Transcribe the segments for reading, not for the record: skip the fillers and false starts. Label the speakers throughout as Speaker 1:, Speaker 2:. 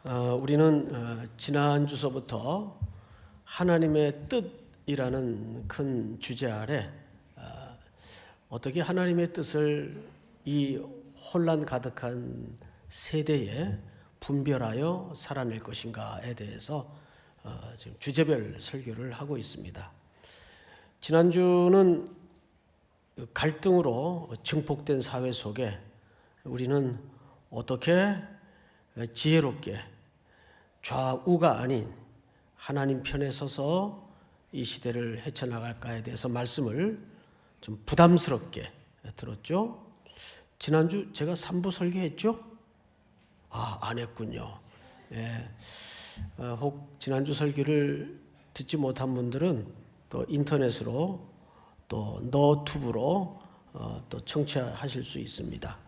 Speaker 1: 우리는 지난 주서부터 하나님의 뜻이라는 큰 주제 아래 어떻게 하나님의 뜻을 이 혼란 가득한 세대에 분별하여 살아낼 것인가에 대해서 지금 주제별 설교를 하고 있습니다. 지난주는 갈등으로 증폭된 사회 속에 우리는 어떻게 지혜롭게 좌우가 아닌 하나님 편에 서서 이 시대를 헤쳐나갈까에 대해서 말씀을 좀 부담스럽게 들었죠. 지난주 제가 3부 설교했죠? 안 했군요. 혹 지난주 설교를 듣지 못한 분들은 또 인터넷으로 또 너튜브로 또 청취하실 수 있습니다.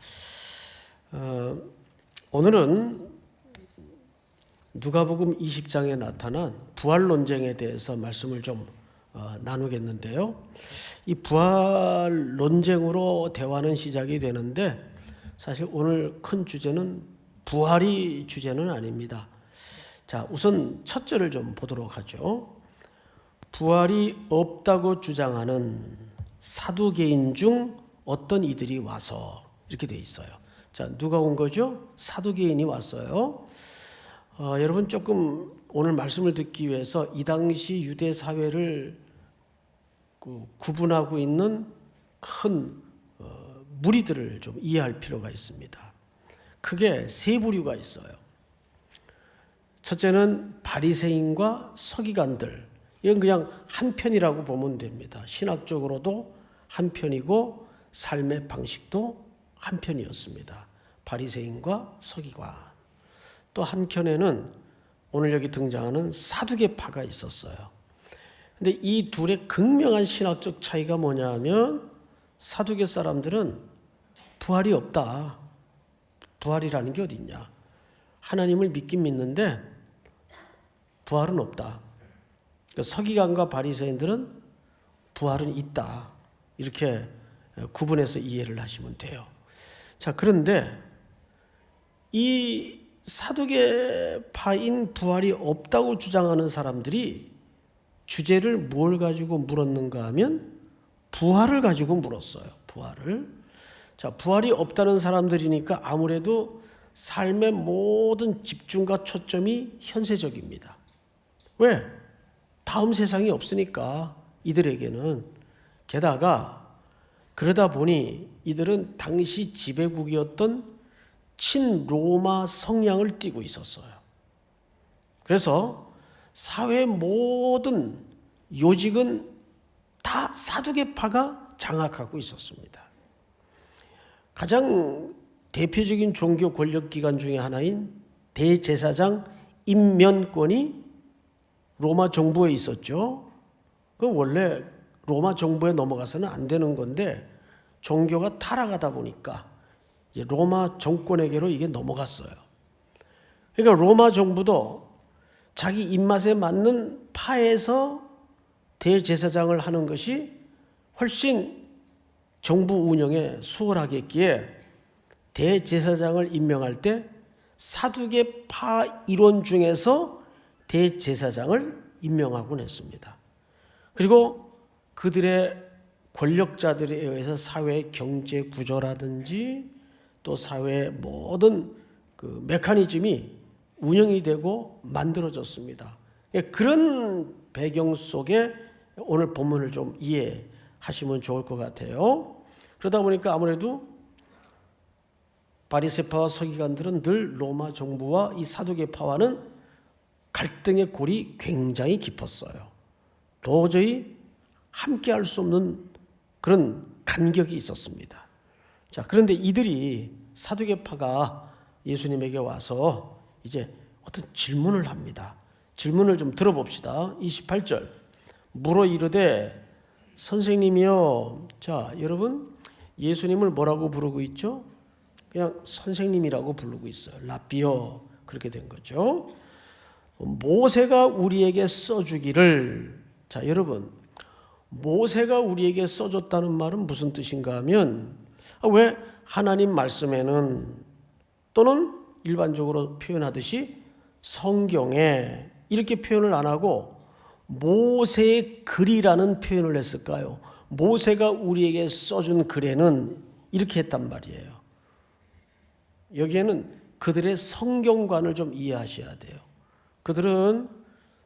Speaker 1: 오늘은 누가복음 20장에 나타난 부활 논쟁에 대해서 말씀을 좀 나누겠는데요. 이 부활 논쟁으로 대화는 시작이 되는데 사실 오늘 큰 주제는 부활이 주제는 아닙니다. 자, 우선 첫 절을 좀 보도록 하죠. 부활이 없다고 주장하는 사두개인 중 어떤 이들이 와서 이렇게 돼 있어요. 자, 누가 온 거죠? 사두개인이 왔어요. 여러분 조금 오늘 말씀을 듣기 위해서 이 당시 유대 사회를 구분하고 있는 큰 무리들을 좀 이해할 필요가 있습니다. 크게 세 부류가 있어요. 첫째는 바리새인과 서기관들. 이건 그냥 한 편이라고 보면 됩니다. 신학적으로도 한 편이고 삶의 방식도 한 편이었습니다. 바리새인과 서기관. 또 한켠에는 오늘 여기 등장하는 사두개파가 있었어요. 근데 이 둘의 극명한 신학적 차이가 뭐냐면 사두개 사람들은 부활이 없다. 부활이라는 게 어디 있냐. 하나님을 믿긴 믿는데 부활은 없다. 서기관과 바리새인들은 부활은 있다. 이렇게 구분해서 이해를 하시면 돼요. 자, 그런데 이 사두개파인 부활이 없다고 주장하는 사람들이 주제를 뭘 가지고 물었는가 하면 부활을 가지고 물었어요. 부활을. 자, 부활이 없다는 사람들이니까 아무래도 삶의 모든 집중과 초점이 현세적입니다. 왜? 다음 세상이 없으니까 이들에게는. 게다가 그러다 보니 이들은 당시 지배국이었던 친로마 성향을 띠고 있었어요. 그래서 사회의 모든 요직은 다 사두개파가 장악하고 있었습니다. 가장 대표적인 종교 권력기관 중에 하나인 대제사장 임면권이 로마 정부에 있었죠. 그건 원래 로마 정부에 넘어가서는 안 되는 건데 종교가 타락하다 보니까 이제 로마 정권에게로 이게 넘어갔어요. 그러니까 로마 정부도 자기 입맛에 맞는 파에서 대제사장을 하는 것이 훨씬 정부 운영에 수월하겠기에 대제사장을 임명할 때 사두개파 일원 중에서 대제사장을 임명하곤 했습니다. 그리고 그들의 권력자들에 의해서 사회의 경제 구조라든지 또 사회의 모든 그 메커니즘이 운영이 되고 만들어졌습니다. 그런 배경 속에 오늘 본문을 좀 이해하시면 좋을 것 같아요. 그러다 보니까 아무래도 바리새파와 서기관들은 늘 로마 정부와 이 사두개파와는 갈등의 골이 굉장히 깊었어요. 도저히 함께할 수 없는 그런 간격이 있었습니다. 자, 그런데 이들이 사두개파가 예수님에게 와서 이제 어떤 질문을 합니다. 질문을 좀 들어봅시다. 28절. 물어 이르되 선생님이요. 자, 여러분 예수님을 뭐라고 부르고 있죠? 그냥 선생님이라고 부르고 있어요. 라비오. 그렇게 된 거죠. 모세가 우리에게 써주기를. 자, 여러분 모세가 우리에게 써줬다는 말은 무슨 뜻인가 하면 왜 하나님 말씀에는 또는 일반적으로 표현하듯이 성경에 이렇게 표현을 안 하고 모세의 글이라는 표현을 했을까요? 모세가 우리에게 써준 글에는 이렇게 했단 말이에요. 여기에는 그들의 성경관을 좀 이해하셔야 돼요. 그들은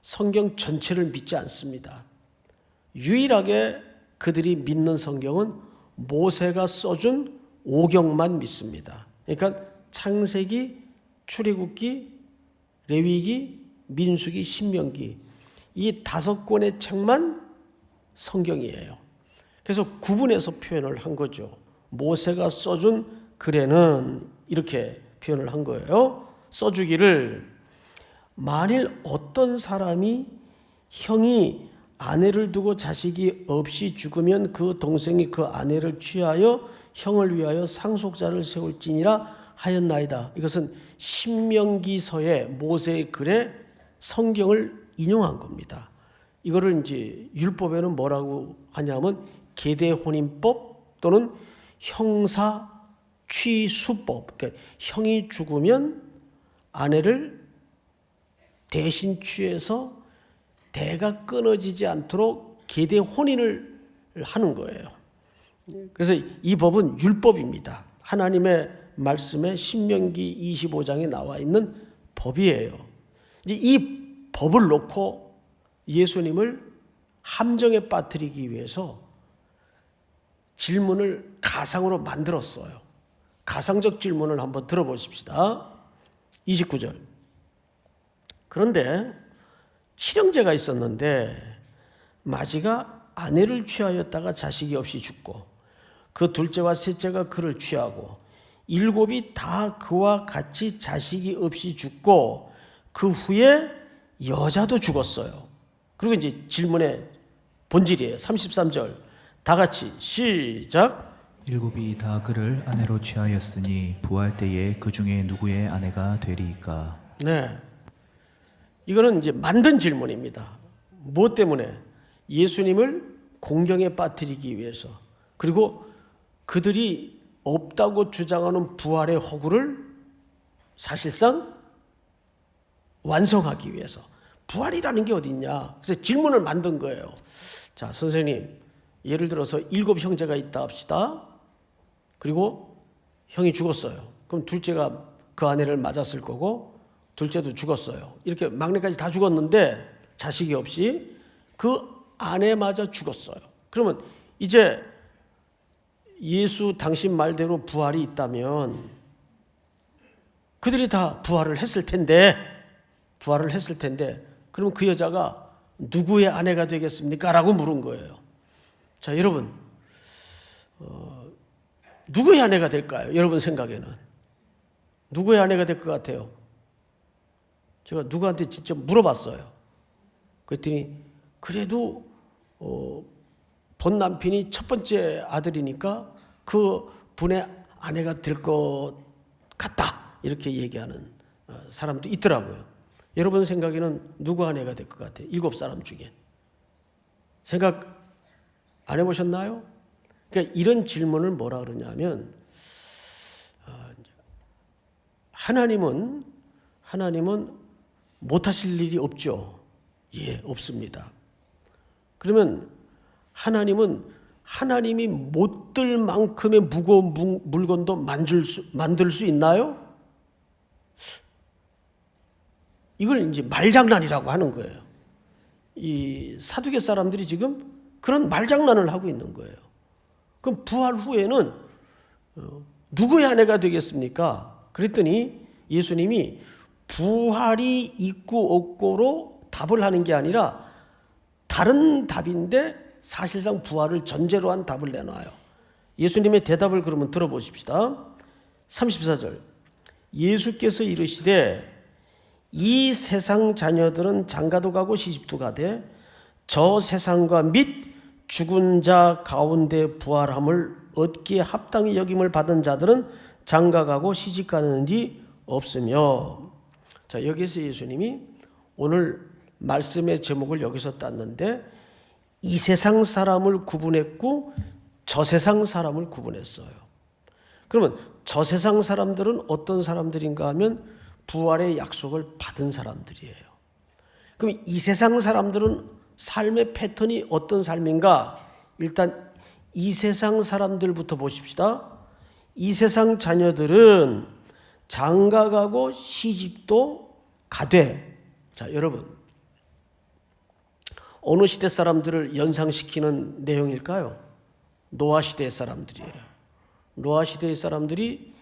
Speaker 1: 성경 전체를 믿지 않습니다. 유일하게 그들이 믿는 성경은 모세가 써준 오경만 믿습니다. 그러니까 창세기, 출애굽기, 레위기, 민수기, 신명기 이 5권의 책만 성경이에요. 그래서 구분해서 표현을 한 거죠. 모세가 써준 글에는 이렇게 표현을 한 거예요. 써주기를 만일 어떤 사람이 형이 아내를 두고 자식이 없이 죽으면 그 동생이 그 아내를 취하여 형을 위하여 상속자를 세울지니라 하였나이다. 이것은 신명기서의 모세의 글에 성경을 인용한 겁니다. 이거를 이제 율법에는 뭐라고 하냐면 계대혼인법 또는 형사취수법. 그러니까 형이 죽으면 아내를 대신 취해서 대가 끊어지지 않도록 계대혼인을 하는 거예요. 그래서 이 법은 율법입니다. 하나님의 말씀에 신명기 25장에 나와 있는 법이에요. 이제 이 법을 놓고 예수님을 함정에 빠뜨리기 위해서 질문을 가상으로 만들었어요. 가상적 질문을 한번 들어보십시다. 29절. 그런데 칠형제가 있었는데 마지가 아내를 취하였다가 자식이 없이 죽고 그 둘째와 셋째가 그를 취하고 7이 다 그와 같이 자식이 없이 죽고 그 후에 여자도 죽었어요. 그리고 이제 질문의 본질이에요. 33절 다 같이 시작.
Speaker 2: 7이 다 그를 아내로 취하였으니 부활 때에 그 중에 누구의 아내가 되리이까?
Speaker 1: 네, 이거는 이제 만든 질문입니다. 무엇 때문에? 예수님을 공경에 빠뜨리기 위해서, 그리고 그들이 없다고 주장하는 부활의 허구를 사실상 완성하기 위해서. 부활이라는 게 어딨냐? 그래서 질문을 만든 거예요. 자, 선생님, 예를 들어서 7 형제가 있다 합시다. 그리고 형이 죽었어요. 그럼 둘째가 그 아내를 맞았을 거고 둘째도 죽었어요. 이렇게 막내까지 다 죽었는데 자식이 없이 그 아내마저 죽었어요. 그러면 이제 예수 당신 말대로 부활이 있다면 그들이 다 부활을 했을 텐데 그러면 그 여자가 누구의 아내가 되겠습니까? 라고 물은 거예요. 자, 여러분, 누구의 아내가 될까요? 여러분 생각에는 누구의 아내가 될 것 같아요? 제가 누구한테 직접 물어봤어요. 그랬더니 그래도 본 남편이 첫 번째 아들이니까 그 분의 아내가 될 것 같다, 이렇게 얘기하는 사람도 있더라고요. 여러분 생각에는 누구 아내가 될 것 같아요? 7사람 중에 생각 안 해보셨나요? 그러니까 이런 질문을 뭐라 그러냐면 하나님은 못하실 일이 없죠. 예, 없습니다. 그러면 하나님이 못 들 만큼의 무거운 물건도 만들 수 있나요? 이걸 이제 말장난이라고 하는 거예요. 이 사두개 사람들이 지금 그런 말장난을 하고 있는 거예요. 그럼 부활 후에는 누구의 아내가 되겠습니까? 그랬더니 예수님이 부활이 있고 없고로 답을 하는 게 아니라 다른 답인데 사실상 부활을 전제로 한 답을 내놔요. 예수님의 대답을 그러면 들어보십시다. 34절. 예수께서 이르시되 이 세상 자녀들은 장가도 가고 시집도 가되 저 세상과 및 죽은 자 가운데 부활함을 얻기에 합당히 여김을 받은 자들은 장가가고 시집가는 일이 없으며. 자, 여기서 예수님이 오늘 말씀의 제목을 여기서 땄는데 이 세상 사람을 구분했고 저 세상 사람을 구분했어요. 그러면 저 세상 사람들은 어떤 사람들인가 하면 부활의 약속을 받은 사람들이에요. 그럼 이 세상 사람들은 삶의 패턴이 어떤 삶인가? 일단 이 세상 사람들부터 보십시다. 이 세상 자녀들은 장가가고 시집도 가되, 자, 여러분, 어느 시대 사람들을 연상시키는 내용일까요? 노아 시대의 사람들이에요. 노아 시대의 사람들이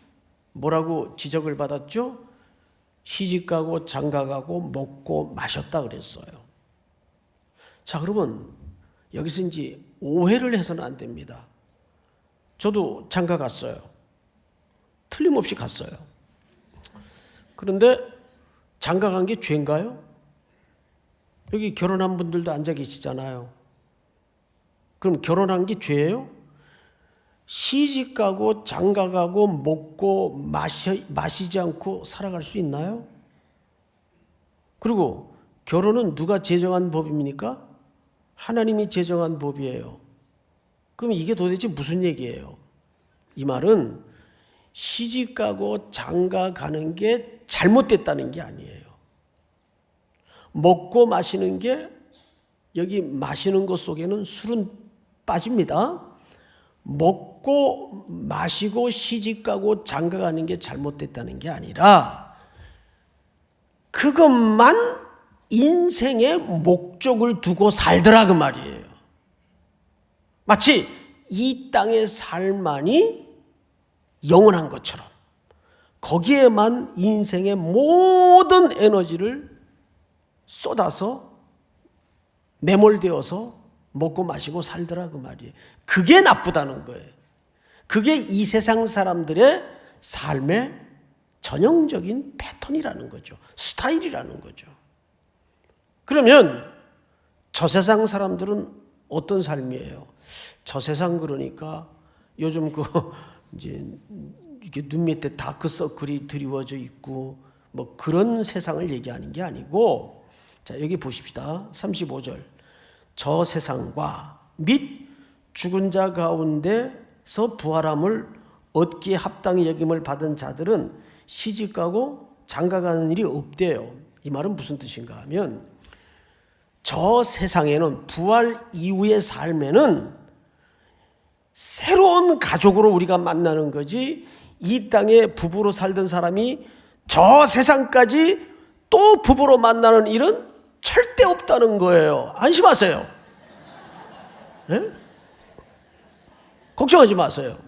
Speaker 1: 뭐라고 지적을 받았죠? 시집가고 장가가고 먹고 마셨다 그랬어요. 자, 그러면 여기서 이제 오해를 해서는 안 됩니다. 저도 장가 갔어요. 틀림없이 갔어요. 그런데 장가 간 게 죄인가요? 여기 결혼한 분들도 앉아 계시잖아요. 그럼 결혼한 게 죄예요? 시집가고 장가가고 먹고 마시지 않고 살아갈 수 있나요? 그리고 결혼은 누가 제정한 법입니까? 하나님이 제정한 법이에요. 그럼 이게 도대체 무슨 얘기예요? 이 말은 시집가고 장가가는 게 잘못됐다는 게 아니에요. 먹고 마시는 게, 여기 마시는 것 속에는 술은 빠집니다. 먹고 마시고 시집가고 장가가는 게 잘못됐다는 게 아니라 그것만 인생의 목적을 두고 살더라 그 말이에요. 마치 이 땅의 삶만이 영원한 것처럼 거기에만 인생의 모든 에너지를 쏟아서 매몰되어서 먹고 마시고 살더라 그 말이에요. 그게 나쁘다는 거예요. 그게 이 세상 사람들의 삶의 전형적인 패턴이라는 거죠. 스타일이라는 거죠. 그러면 저 세상 사람들은 어떤 삶이에요? 저 세상 그러니까 요즘 이제 이렇게 눈 밑에 다크서클이 드리워져 있고 뭐 그런 세상을 얘기하는 게 아니고, 자, 여기 보십시다. 35절. 저 세상과 및 죽은 자 가운데서 부활함을 얻기에 합당히 여김을 받은 자들은 시집가고 장가가는 일이 없대요. 이 말은 무슨 뜻인가 하면, 저 세상에는, 부활 이후의 삶에는 새로운 가족으로 우리가 만나는 거지, 이 땅에 부부로 살던 사람이 저 세상까지 또 부부로 만나는 일은 절대 없다는 거예요. 안심하세요. 네? 걱정하지 마세요.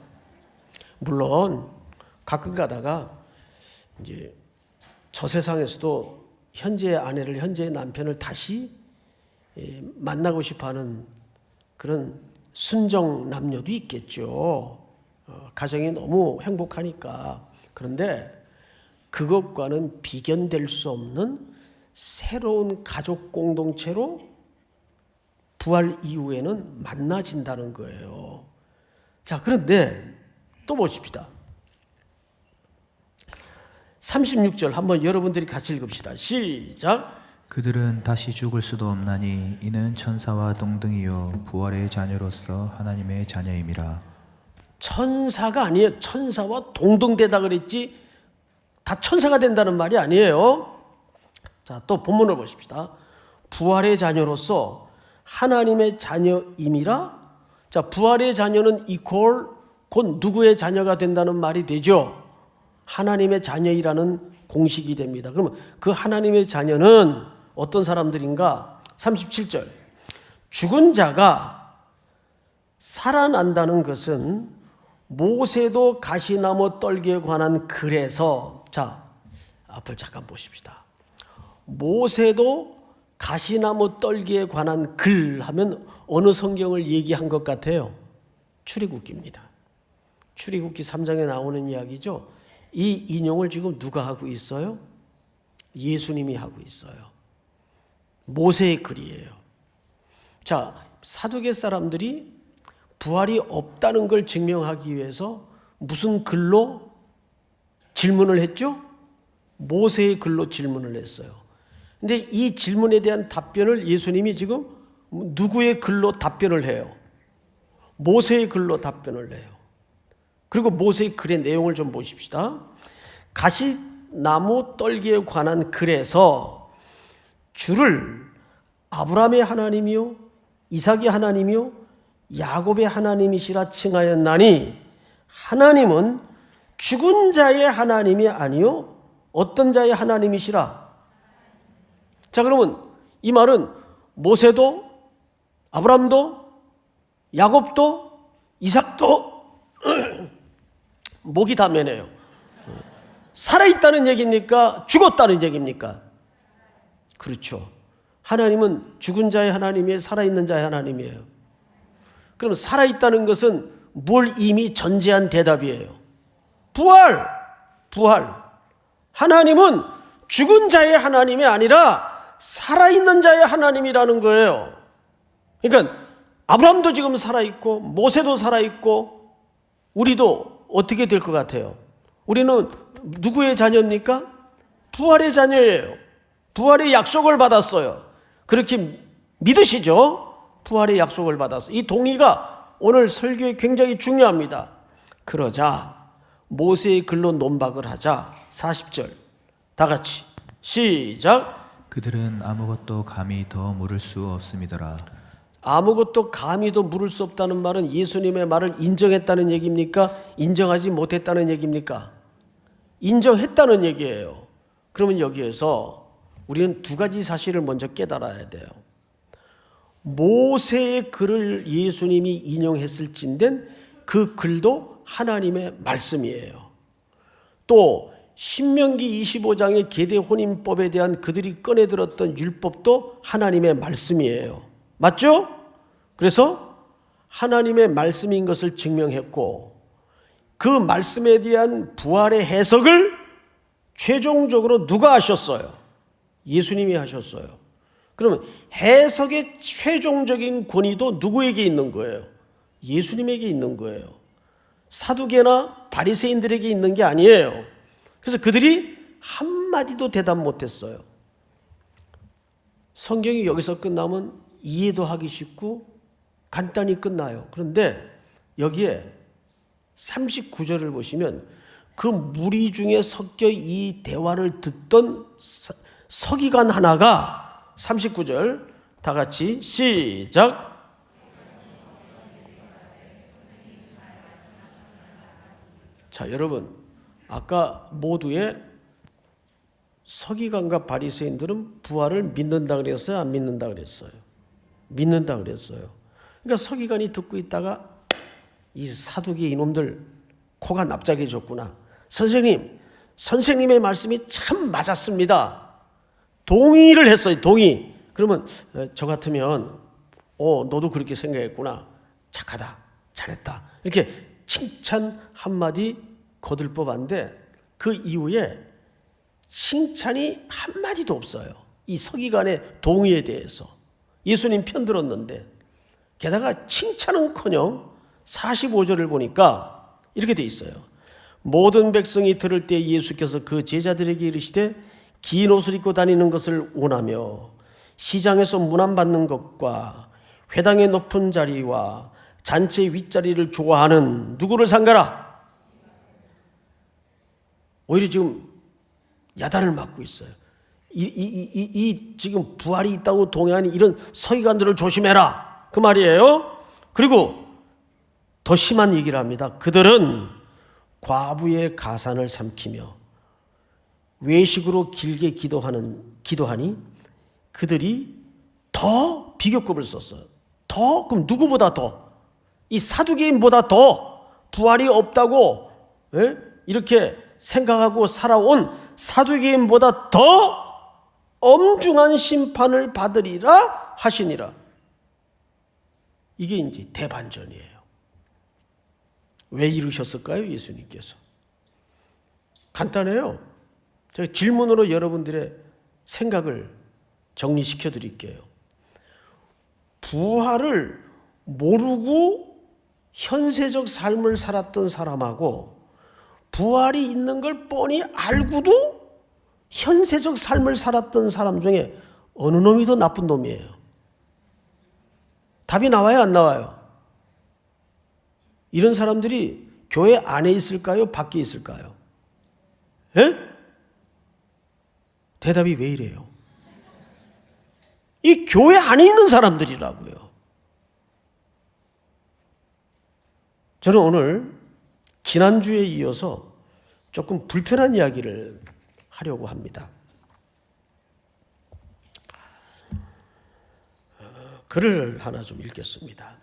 Speaker 1: 물론 가끔 가다가 이제 저 세상에서도 현재의 아내를, 현재의 남편을 다시 만나고 싶어하는 그런 순정 남녀도 있겠죠. 가정이 너무 행복하니까. 그런데 그것과는 비견될 수 없는 새로운 가족 공동체로 부활 이후에는 만나진다는 거예요. 자, 그런데 또 보십시다. 36절 한번 여러분들이 같이 읽읍시다. 시작.
Speaker 2: 그들은 다시 죽을 수도 없나니 이는 천사와 동등이요 부활의 자녀로서 하나님의 자녀임이라.
Speaker 1: 천사가 아니에요. 천사와 동등되다 그랬지 다 천사가 된다는 말이 아니에요. 자, 또 본문을 보십시다. 부활의 자녀로서 하나님의 자녀임이라. 자, 부활의 자녀는 이퀄 곧 누구의 자녀가 된다는 말이 되죠. 하나님의 자녀이라는 공식이 됩니다. 그러면 그 하나님의 자녀는 어떤 사람들인가? 37절. 죽은 자가 살아난다는 것은 모세도 가시나무 떨기에 관한 글에서, 자, 앞을 잠깐 보십시다. 모세도 가시나무 떨기에 관한 글 하면 어느 성경을 얘기한 것 같아요? 출애굽기입니다. 출애굽기 3장에 나오는 이야기죠. 이 인용을 지금 누가 하고 있어요? 예수님이 하고 있어요. 모세의 글이에요. 자, 사두개 사람들이 부활이 없다는 걸 증명하기 위해서 무슨 글로 질문을 했죠? 모세의 글로 질문을 했어요. 근데 이 질문에 대한 답변을 예수님이 지금 누구의 글로 답변을 해요? 모세의 글로 답변을 해요. 그리고 모세의 글의 내용을 좀 보십시다. 나무 떨기에 관한 글에서 주를 아브라함의 하나님이요 이삭의 하나님이요 야곱의 하나님이시라 칭하였나니 하나님은 죽은 자의 하나님이 아니요 어떤 자의 하나님이시라. 자, 그러면 이 말은 모세도 아브라함도 야곱도 이삭도 목이 다 매네요. 살아있다는 얘기입니까? 죽었다는 얘기입니까? 그렇죠. 하나님은 죽은 자의 하나님이에요? 살아있는 자의 하나님이에요? 그럼 살아있다는 것은 뭘 이미 전제한 대답이에요. 부활. 하나님은 죽은 자의 하나님이 아니라 살아있는 자의 하나님이라는 거예요. 그러니까 아브라함도 지금 살아있고 모세도 살아있고 우리도 어떻게 될 것 같아요? 우리는 누구의 자녀입니까? 부활의 자녀예요. 부활의 약속을 받았어요. 그렇게 믿으시죠? 부활의 약속을 받았어요. 이 동의가 오늘 설교에 굉장히 중요합니다. 그러자 모세의 글로 논박을 하자. 40절 다 같이 시작.
Speaker 2: 그들은 아무것도 감히 더 물을 수 없음이더라.
Speaker 1: 아무것도 감히 더 물을 수 없다는 말은 예수님의 말을 인정했다는 얘기입니까? 인정하지 못했다는 얘기입니까? 인정했다는 얘기예요. 그러면 여기에서 우리는 두 가지 사실을 먼저 깨달아야 돼요. 모세의 글을 예수님이 인용했을진된 그 글도 하나님의 말씀이에요. 또 신명기 25장의 계대 혼인법에 대한 그들이 꺼내들었던 율법도 하나님의 말씀이에요. 맞죠? 그래서 하나님의 말씀인 것을 증명했고 그 말씀에 대한 부활의 해석을 최종적으로 누가 하셨어요? 예수님이 하셨어요. 그러면 해석의 최종적인 권위도 누구에게 있는 거예요? 예수님에게 있는 거예요. 사두개나 바리새인들에게 있는 게 아니에요. 그래서 그들이 한마디도 대답 못했어요. 성경이 여기서 끝나면 이해도 하기 쉽고 간단히 끝나요. 그런데 여기에 39절을 보시면 그 무리 중에 섞여 이 대화를 듣던 서기관 하나가 39절 다 같이 시작. 자, 여러분 아까 모두의 서기관과 바리새인들은 부활을 믿는다 그랬어요? 안 믿는다 그랬어요? 믿는다 그랬어요. 그러니까 서기관이 듣고 있다가 이 사두개 이놈들 코가 납작해졌구나. 선생님의 말씀이 참 맞았습니다. 동의를 했어요. 동의. 그러면 저 같으면 너도 그렇게 생각했구나. 착하다. 잘했다. 이렇게 칭찬 한마디 거들 법한데 그 이후에 칭찬이 한마디도 없어요. 이 서기관의 동의에 대해서. 예수님 편 들었는데 게다가 칭찬은커녕 45절을 보니까 이렇게 돼 있어요. 모든 백성이 들을 때 예수께서 그 제자들에게 이르시되 긴 옷을 입고 다니는 것을 원하며 시장에서 문안받는 것과 회당의 높은 자리와 잔치 윗자리를 좋아하는 누구를 상가라? 오히려 지금 야단을 맞고 있어요. 이 지금 부활이 있다고 동의하는 이런 서기관들을 조심해라 그 말이에요. 그리고 더 심한 얘기를 합니다. 그들은 과부의 가산을 삼키며 외식으로 길게 기도하니 그들이 더 비교급을 썼어요. 더? 그럼 누구보다 더? 이 사두개인보다 더 부활이 없다고 이렇게 생각하고 살아온 사두개인보다 더 엄중한 심판을 받으리라 하시니라. 이게 이제 대반전이에요. 왜 이러셨을까요? 예수님께서. 간단해요. 제가 질문으로 여러분들의 생각을 정리시켜 드릴게요. 부활을 모르고 현세적 삶을 살았던 사람하고 부활이 있는 걸 뻔히 알고도 현세적 삶을 살았던 사람 중에 어느 놈이 더 나쁜 놈이에요? 답이 나와요, 안 나와요? 이런 사람들이 교회 안에 있을까요? 밖에 있을까요? 예? 대답이 왜 이래요? 이 교회 안에 있는 사람들이라고요. 저는 오늘 지난주에 이어서 조금 불편한 이야기를 하려고 합니다. 글을 하나 좀 읽겠습니다.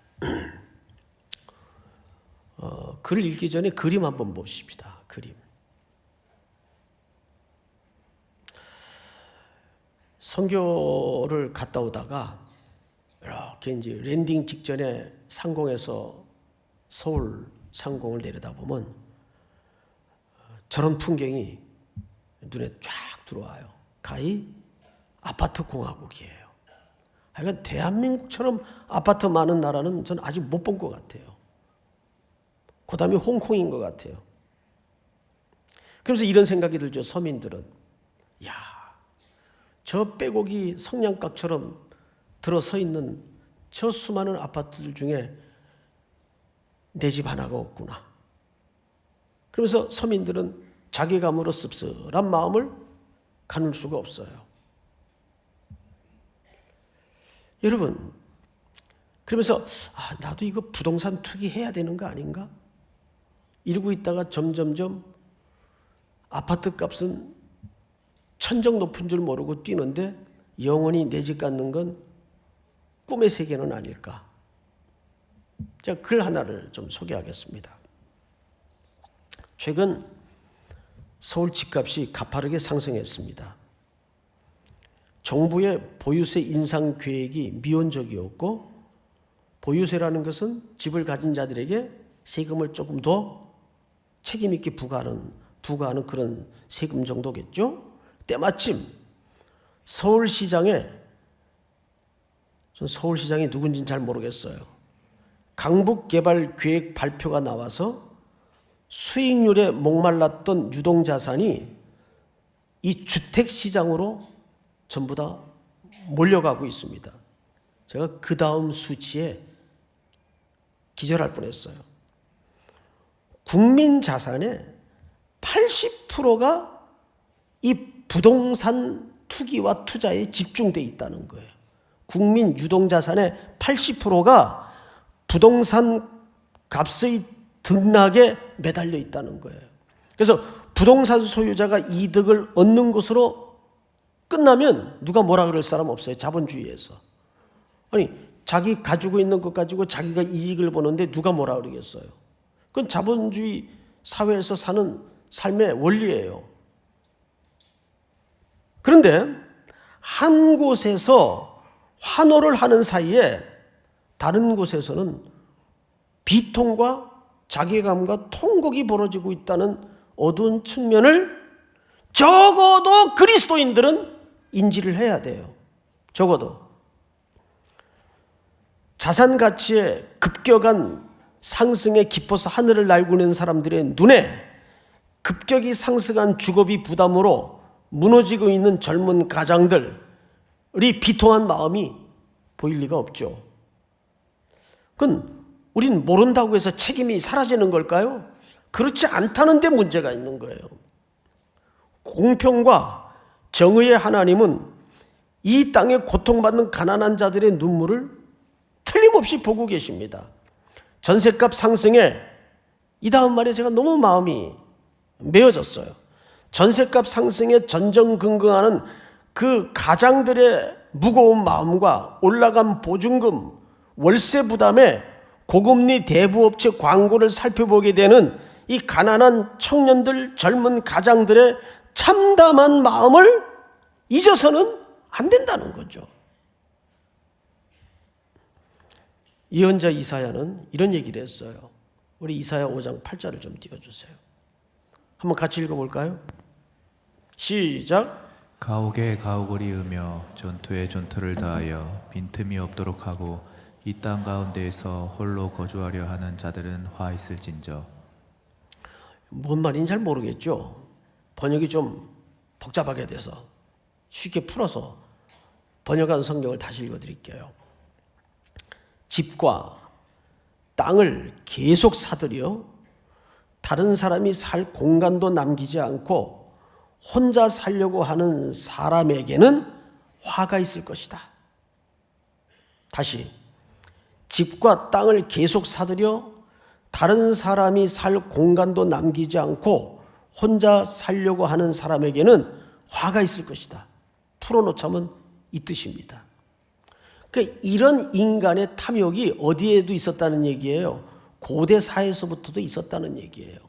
Speaker 1: 글을 읽기 전에 그림 한번 보십시다. 그림. 선교를 갔다 오다가 이렇게 이제 랜딩 직전에 상공에서 서울 상공을 내려다보면 저런 풍경이 눈에 쫙 들어와요. 가히 아파트 공화국이에요. 하여간 대한민국처럼 아파트 많은 나라는 저는 아직 못 본 것 같아요. 그 다음에 홍콩인 것 같아요. 그래서 이런 생각이 들죠. 서민들은. 야, 저 빼곡이 성냥갑처럼 들어서 있는 저 수많은 아파트들 중에 내 집 하나가 없구나. 그러면서 서민들은 자괴감으로 씁쓸한 마음을 가눌 수가 없어요. 여러분, 그러면서 나도 이거 부동산 투기 해야 되는 거 아닌가? 이러고 있다가 점점점 아파트 값은 천정 높은 줄 모르고 뛰는데 영원히 내 집 갖는 건 꿈의 세계는 아닐까? 제가 글 하나를 좀 소개하겠습니다. 최근 서울 집값이 가파르게 상승했습니다. 정부의 보유세 인상 계획이 미온적이었고, 보유세라는 것은 집을 가진 자들에게 세금을 조금 더 책임 있게 부과하는 그런 세금 정도겠죠. 때마침 서울시장이 누군지는 잘 모르겠어요. 강북개발계획 발표가 나와서 수익률에 목말랐던 유동자산이 이 주택시장으로 전부 다 몰려가고 있습니다. 제가 그 다음 수치에 기절할 뻔했어요. 국민 자산의 80%가 이 부동산 투기와 투자에 집중돼 있다는 거예요. 국민 유동자산의 80%가 부동산 값의 등락에 매달려 있다는 거예요. 그래서 부동산 소유자가 이득을 얻는 것으로 끝나면 누가 뭐라 그럴 사람 없어요. 자본주의에서. 아니, 자기 가지고 있는 것 가지고 자기가 이익을 보는데 누가 뭐라 그러겠어요. 그건 자본주의 사회에서 사는 삶의 원리예요. 그런데 한 곳에서 환호를 하는 사이에 다른 곳에서는 비통과 자괴감과 통곡이 벌어지고 있다는 어두운 측면을 적어도 그리스도인들은 인지를 해야 돼요. 적어도. 자산 가치의 급격한 상승에 기뻐서 하늘을 날고 있는 사람들의 눈에 급격히 상승한 주거비 부담으로 무너지고 있는 젊은 가장들이 비통한 마음이 보일 리가 없죠. 그건 우린 모른다고 해서 책임이 사라지는 걸까요? 그렇지 않다는 데 문제가 있는 거예요. 공평과 정의의 하나님은 이 땅에 고통받는 가난한 자들의 눈물을 틀림없이 보고 계십니다. 전셋값 상승에 이 다음 말에 제가 너무 마음이 메어졌어요. 전셋값 상승에 전전긍긍하는 그 가장들의 무거운 마음과 올라간 보증금, 월세 부담에 고금리 대부업체 광고를 살펴보게 되는 이 가난한 청년들, 젊은 가장들의 참담한 마음을 잊어서는 안 된다는 거죠. 예언자 이사야는 이런 얘기를 했어요. 우리 이사야 5장 8절을 좀 띄워주세요. 한번 같이 읽어볼까요? 시작.
Speaker 2: 가옥에 가옥을 이으며 전투에 전투를 다하여 빈틈이 없도록 하고 이 땅 가운데에서 홀로 거주하려 하는 자들은 화 있을진저.
Speaker 1: 뭔 말인지 잘 모르겠죠. 번역이 좀 복잡하게 돼서 쉽게 풀어서 번역한 성경을 다시 읽어드릴게요. 집과 땅을 계속 사들여 다른 사람이 살 공간도 남기지 않고 혼자 살려고 하는 사람에게는 화가 있을 것이다. 다시, 집과 땅을 계속 사들여 다른 사람이 살 공간도 남기지 않고 혼자 살려고 하는 사람에게는 화가 있을 것이다. 풀어놓자면 이 뜻입니다. 그러니까 이런 인간의 탐욕이 어디에도 있었다는 얘기예요. 고대 사회에서부터도 있었다는 얘기예요.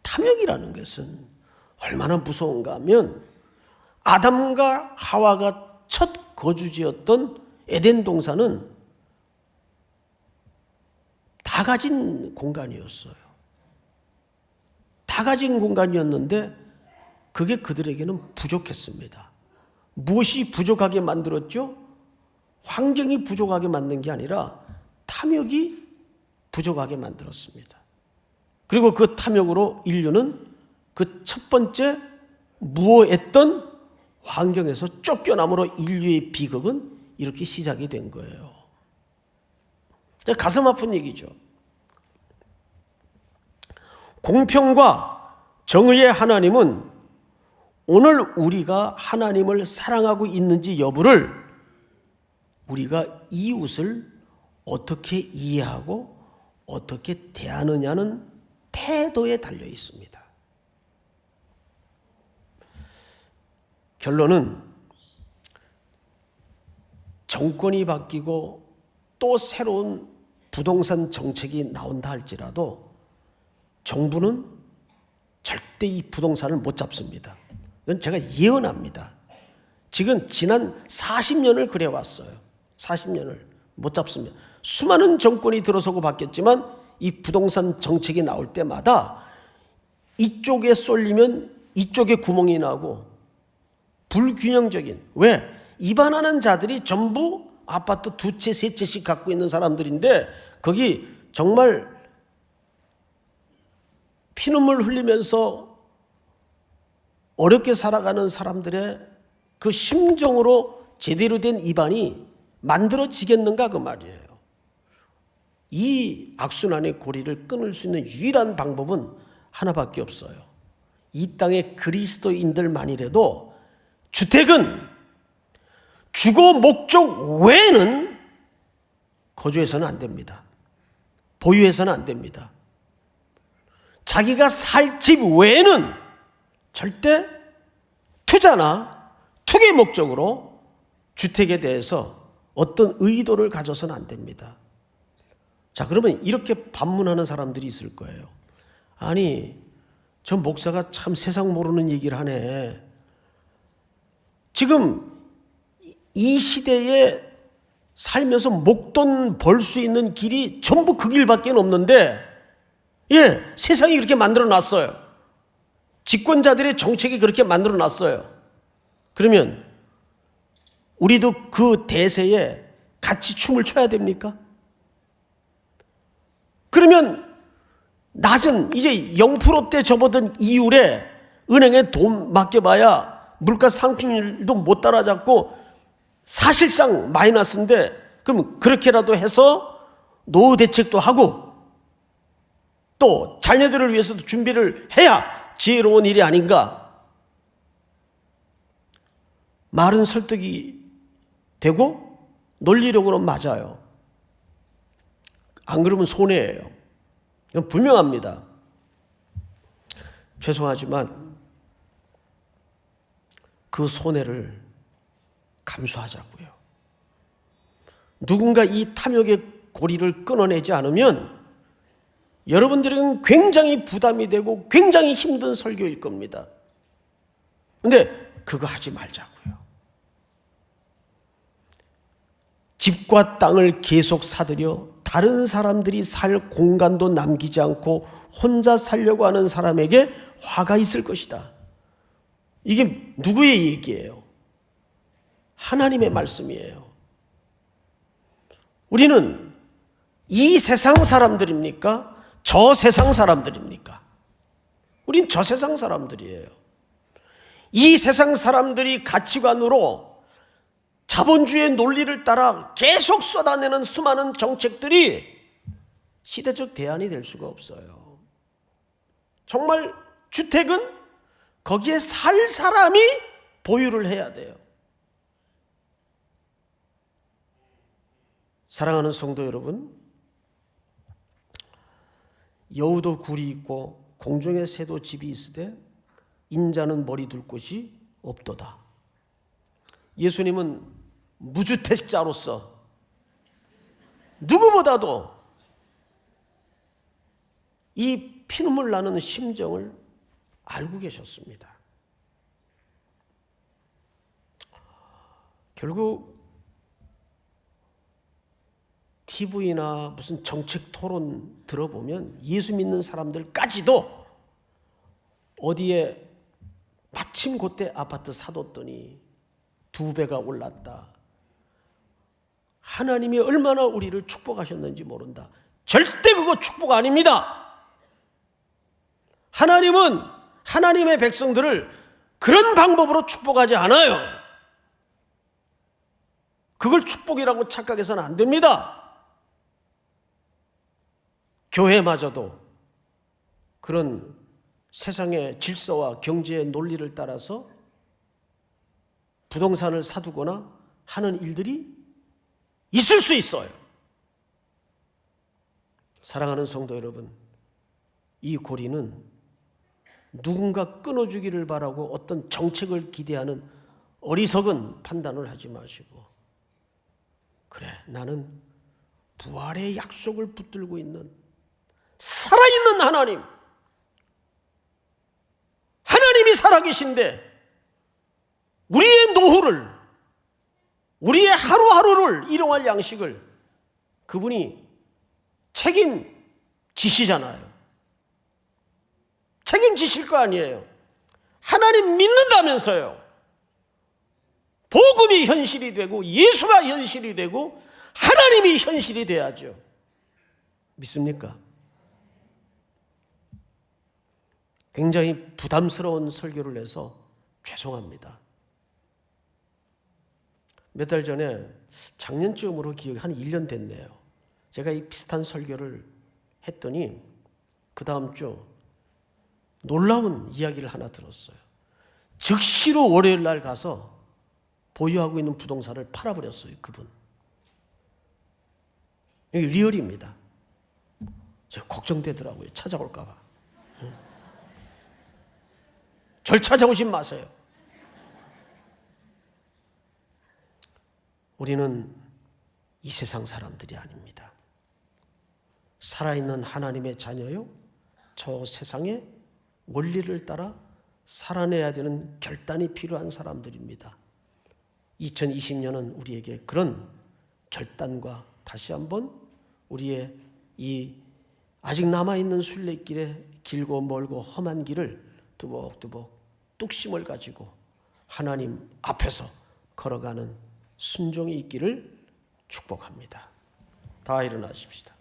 Speaker 1: 탐욕이라는 것은 얼마나 무서운가 하면 아담과 하와가 첫 거주지였던 에덴 동산은 다 가진 공간이었어요. 다 가진 공간이었는데 그게 그들에게는 부족했습니다. 무엇이 부족하게 만들었죠? 환경이 부족하게 만든 게 아니라 탐욕이 부족하게 만들었습니다. 그리고 그 탐욕으로 인류는 그 첫 번째 무어했던 환경에서 쫓겨남으로 인류의 비극은 이렇게 시작이 된 거예요. 가슴 아픈 얘기죠. 공평과 정의의 하나님은 오늘 우리가 하나님을 사랑하고 있는지 여부를 우리가 이웃을 어떻게 이해하고 어떻게 대하느냐는 태도에 달려 있습니다. 결론은 정권이 바뀌고 또 새로운 부동산 정책이 나온다 할지라도 정부는 절대 이 부동산을 못 잡습니다. 이건 제가 예언합니다. 지금 지난 40년을 그래왔어요. 40년을 못 잡습니다. 수많은 정권이 들어서고 바뀌었지만 이 부동산 정책이 나올 때마다 이쪽에 쏠리면 이쪽에 구멍이 나고 불균형적인, 왜? 입안하는 자들이 전부 아파트 2채, 3채씩 갖고 있는 사람들인데 거기 정말 피눈물 흘리면서 어렵게 살아가는 사람들의 그 심정으로 제대로 된 입안이 만들어지겠는가 그 말이에요. 이 악순환의 고리를 끊을 수 있는 유일한 방법은 하나밖에 없어요. 이 땅의 그리스도인들만이라도 주택은 주거 목적 외에는 거주해서는 안 됩니다. 보유해서는 안 됩니다. 자기가 살 집 외에는 절대 투자나 투기 목적으로 주택에 대해서 어떤 의도를 가져서는 안 됩니다. 자, 그러면 이렇게 반문하는 사람들이 있을 거예요. 아니, 저 목사가 참 세상 모르는 얘기를 하네. 지금 이 시대에 살면서 목돈 벌 수 있는 길이 전부 그 길밖에 없는데, 예, 세상이 그렇게 만들어 놨어요. 집권자들의 정책이 그렇게 만들어 놨어요. 그러면 우리도 그 대세에 같이 춤을 춰야 됩니까? 그러면 낮은 이제 0%대 접어든 이율에 은행에 돈 맡겨봐야 물가 상승률도 못 따라잡고 사실상 마이너스인데, 그럼 그렇게라도 해서 노후 대책도 하고 또 자녀들을 위해서도 준비를 해야 지혜로운 일이 아닌가. 말은 설득이 되고 논리력으로는 맞아요. 안 그러면 손해예요. 이건 분명합니다. 죄송하지만 그 손해를 감수하자고요. 누군가 이 탐욕의 고리를 끊어내지 않으면 여러분들에게는 굉장히 부담이 되고 굉장히 힘든 설교일 겁니다. 그런데 그거 하지 말자고요. 집과 땅을 계속 사들여 다른 사람들이 살 공간도 남기지 않고 혼자 살려고 하는 사람에게 화가 있을 것이다. 이게 누구의 얘기예요? 하나님의 말씀이에요. 우리는 이 세상 사람들입니까? 저 세상 사람들입니까? 우린 저 세상 사람들이에요. 이 세상 사람들이 가치관으로 자본주의의 논리를 따라 계속 쏟아내는 수많은 정책들이 시대적 대안이 될 수가 없어요. 정말 주택은 거기에 살 사람이 보유를 해야 돼요. 사랑하는 성도 여러분, 여우도 굴이 있고 공중의 새도 집이 있으되 인자는 머리 둘 곳이 없도다. 예수님은 무주택자로서 누구보다도 이 피눈물 나는 심정을 알고 계셨습니다. 결국 TV나 무슨 정책 토론 들어보면 예수 믿는 사람들까지도 어디에 마침 그때 아파트 사뒀더니 2배가 올랐다. 하나님이 얼마나 우리를 축복하셨는지 모른다. 절대 그거 축복 아닙니다. 하나님은 하나님의 백성들을 그런 방법으로 축복하지 않아요. 그걸 축복이라고 착각해서는 안 됩니다. 교회마저도 그런 세상의 질서와 경제의 논리를 따라서 부동산을 사두거나 하는 일들이 있을 수 있어요. 사랑하는 성도 여러분, 이 고리는 누군가 끊어주기를 바라고 어떤 정책을 기대하는 어리석은 판단을 하지 마시고, 그래, 나는 부활의 약속을 붙들고 있는 살아있는 하나님이 살아계신데 우리의 노후를, 우리의 하루하루를 일용할 양식을 그분이 책임지시잖아요. 책임지실 거 아니에요. 하나님 믿는다면서요. 복음이 현실이 되고 예수가 현실이 되고 하나님이 현실이 돼야죠. 믿습니까? 굉장히 부담스러운 설교를 해서 죄송합니다. 몇 달 전에, 작년쯤으로 기억이 한 1년 됐네요. 제가 이 비슷한 설교를 했더니 그 다음 주 놀라운 이야기를 하나 들었어요. 즉시로 월요일 날 가서 보유하고 있는 부동산을 팔아버렸어요, 그분. 여기 리얼입니다. 제가 걱정되더라고요, 찾아올까 봐. 절 찾아오지 마세요. 우리는 이 세상 사람들이 아닙니다. 살아있는 하나님의 자녀요, 저 세상의 원리를 따라 살아내야 되는 결단이 필요한 사람들입니다. 2020년은 우리에게 그런 결단과 다시 한번 우리의 이 아직 남아있는 순례길에 길고 멀고 험한 길을 두벅두벅 뚝심을 가지고 하나님 앞에서 걸어가는 순종이 있기를 축복합니다. 다 일어나십시다.